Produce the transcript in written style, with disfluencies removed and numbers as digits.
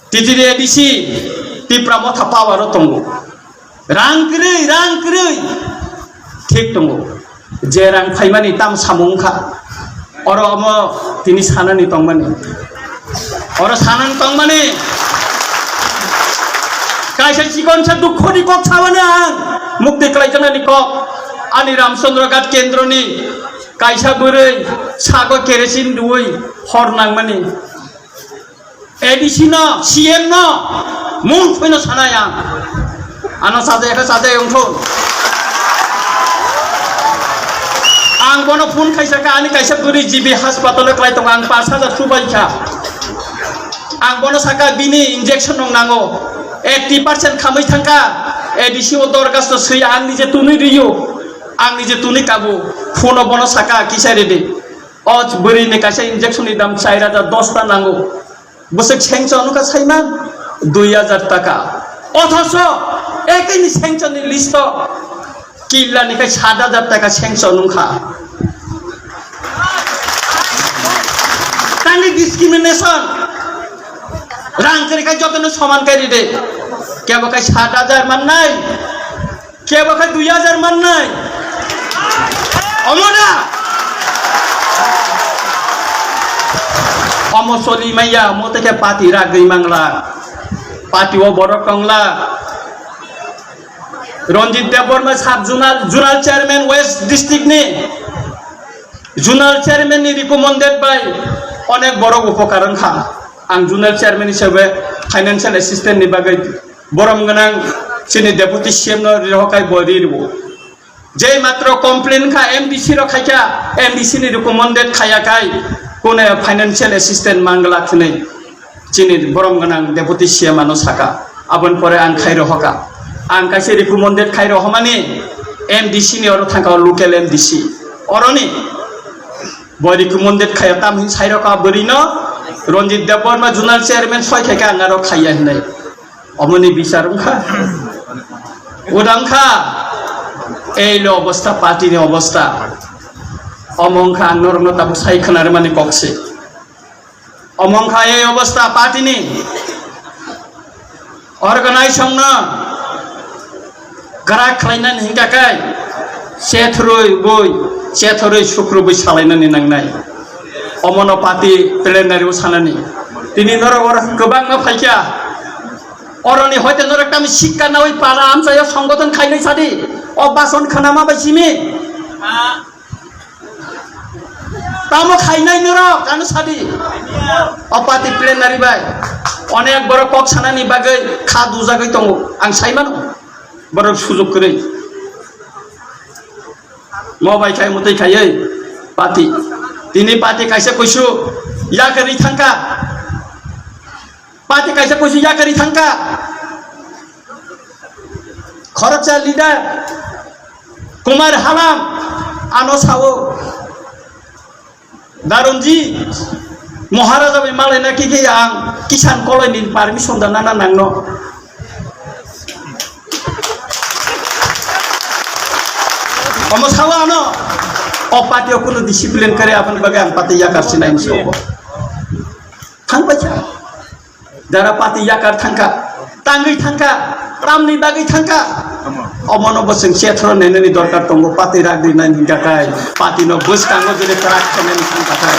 titiri edisi ti pramotha power tongo rangkrui ঠিক tongo je rang phaimani tam samungkha oro amo tini sanani tongmani oro sanan tongmani kaisa chikon sa dukhoni kok chawana mukti klaijana kok ani ramchandra ghat kendro ni kaisa burei sago keresin duoi hor nangmani ADC no CM no mung phino sanaya ana sade ongthon ang bono phone kaisa ka ani kaisa burei GB hospital klai tong ang 5000 subai kha ang bono saka bini injection nong nango 80% khamai thangka ADC o dorgas to sei ang nije tuni riyo ang nije tuni kabu phone bono saka kisare de oj burei ne kaisa injection ni dam 4010 ta nango বসে ছেংচ অনুকা সাইমান 2000 টাকা অথচ একই ছেংচনি list কিল্লা নিকে 7000 টাকা ছেংচ অনুকা তানি discrimination রাং করিকা যতন সমান করি দে কেবো কাই 7000 মান নাই কেবো কাই 2000 মান নাই অমরা Omosoli maya mote ke pati ragai mangla pati o borok kongla Ranjit Deborma sab zonal chairman West district ni zonal chairman ni recommended by onek borok upokaran kha ang zonal chairman hisabe financial assistant ni bagai borom ganang sini deputy CM no rokai bodi ribo je matro complain kha MDC ro khaika MDC ni recommended khaya kai কোনে financial assistant মাঙ্গলা থনে চিনি বরম গনাং deputy CM মানো সাকা আবন পরে আং খাইরো হকা আং কাছে recommended খাইরো হমানি MDC নি or থাকা local MDC অরনি বই রিকমেন্ডেড খাইয়া তাম হিন সাইরো কা বরিনো রঞ্জিত দেববর্মা জোনাল চেয়ারম্যান ছয় থেকে আঙ্গারো খাইয়া হিনাই অমনি বিচারংখা উদাংখা এইলো অবস্থা পার্টির অবস্থা অমংখা নরনো তাবু সাইখানার মানে কক্সে অমংখা এই অবস্থা পার্টিনি অর্গানাইজেশন না গারা খাইনান হিংকাকাই সেথরই বই সেথরই শুক্রবই সালাইনানি নাংনাই অমন পার্টি প্লেনারিও সানানি তিনি নরগর গোবাং মা ফাইকা অরনি হয়তো নরকটা আমি শিক্ষা না ওই পাড়া আমসায় সংগঠন খাইনাই সাদি অবাসন খানামা বাইছিমি তামো খাইনাই নর কানো সাদি অপাতি প্লেনারি বাই অনেক বড় কক সানানি বাগৈ খা দুজাগৈ দङ आं সাইমানো বড় সুযোগ করে মবাই খাই মতই খাইयै পাতি তিনি পাতি কাইছে কইছো ইয়া করি থাঙ্কা পাতি কাইছে কইছো ইয়া করি থাঙ্কা খরচা লিডার কুমার হালাম আনো সাও দারুনজি মহারাজা বি মালাই নাকি কে আং কিষান কলয়নি পারমিশন দানা না নাংনো অমসাও আনো অপাটিও কোনো ডিসিপ্লিন করে আপন বাগে আং পাতি ইয়াকার সিনাইন সব থাংবাইছা যারা পাতি ইয়াকার থাঙ্কা টাঙ্গি থাঙ্কা রামনি বাগै থাঙ্কা অমনো বসং সেথ্র নেনেনি দরকার দङ পাতি রাগদি নাইন হিংকাকাই পাতি ন বসকাঙ্গো জেনে ট্রাক খানেনি থাঙ্কাকাই